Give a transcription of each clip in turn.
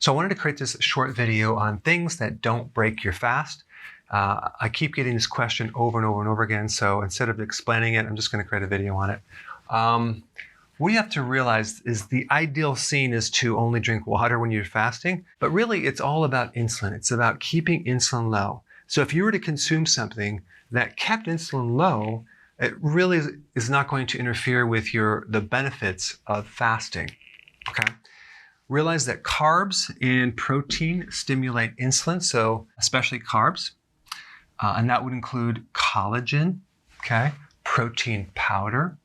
So I wanted to create this short video on things that don't break your fast. I keep getting this question over and over and over again, so instead of explaining it, I'm just going to create a video on it. What you have to realize is the ideal scene is to only drink water when you're fasting, but really it's all about insulin. It's about keeping insulin low. So if you were to consume something that kept insulin low, it really is not going to interfere with the benefits of fasting, okay? Realize that carbs and protein stimulate insulin, so especially carbs, and that would include collagen, okay, protein powder.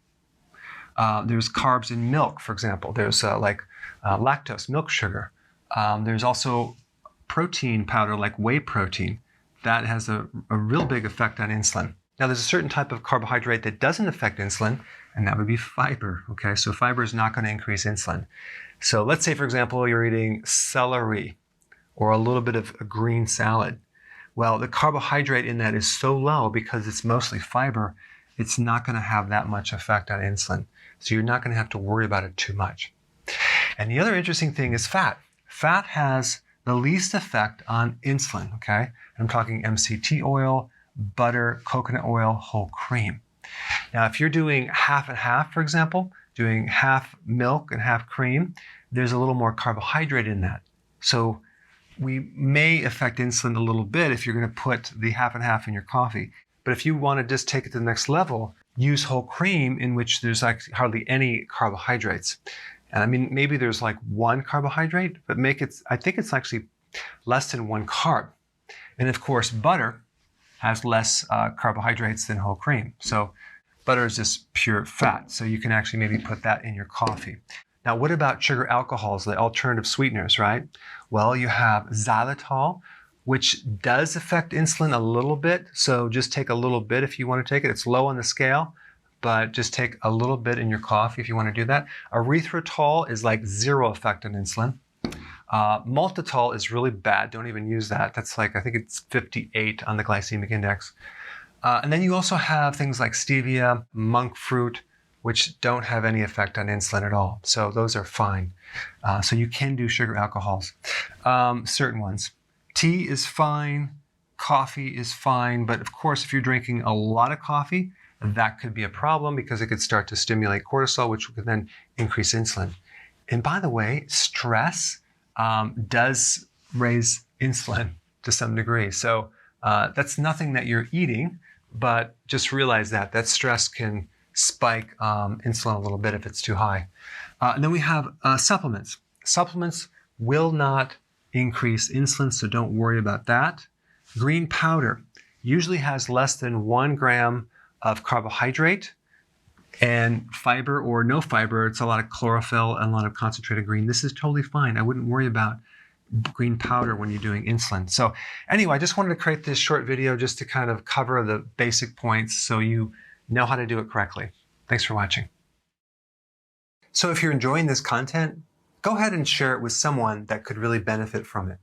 There's carbs in milk, for example. There's lactose, milk sugar. There's also protein powder like whey protein. That has a real big effect on insulin. Now, there's a certain type of carbohydrate that doesn't affect insulin, and that would be fiber, okay? So fiber is not going to increase insulin. So let's say, for example, you're eating celery or a little bit of a green salad. Well, the carbohydrate in that is so low because it's mostly fiber, it's not going to have that much effect on insulin. So you're not going to have to worry about it too much. And the other interesting thing is fat. Fat has the least effect on insulin, okay? I'm talking MCT oil, butter, coconut oil, whole cream. Now, if you're doing half and half, for example, doing half milk and half cream, there's a little more carbohydrate in that. So we may affect insulin a little bit if you're going to put the half and half in your coffee. But if you want to just take it to the next level, use whole cream in which there's like hardly any carbohydrates. And I mean, maybe there's like one carbohydrate, but I think it's actually less than one carb. And of course, butter has less carbohydrates than whole cream. So butter is just pure fat. So you can actually maybe put that in your coffee. Now, what about sugar alcohols, the alternative sweeteners, right? Well, you have xylitol, which does affect insulin a little bit. So just take a little bit if you want to take it. It's low on the scale, but just take a little bit in your coffee if you want to do that. Erythritol is like zero effect on insulin. Maltitol is really bad. Don't even use that. That's like, I think it's 58 on the glycemic index. And then you also have things like stevia, monk fruit, which don't have any effect on insulin at all. So those are fine. So you can do sugar alcohols, certain ones. Tea is fine, coffee is fine, but of course, if you're drinking a lot of coffee, that could be a problem because it could start to stimulate cortisol, which could then increase insulin. And by the way, stress does raise insulin to some degree. So that's nothing that you're eating, but just realize that stress can spike insulin a little bit if it's too high. And then we have supplements. Supplements will not increase insulin, so don't worry about that. Green powder usually has less than 1 gram of carbohydrate, and fiber or no fiber, it's a lot of chlorophyll and a lot of concentrated green. This is totally fine. I wouldn't worry about green powder when you're doing insulin. So anyway, I just wanted to create this short video just to kind of cover the basic points so you know how to do it correctly. Thanks for watching. So if you're enjoying this content, go ahead and share it with someone that could really benefit from it.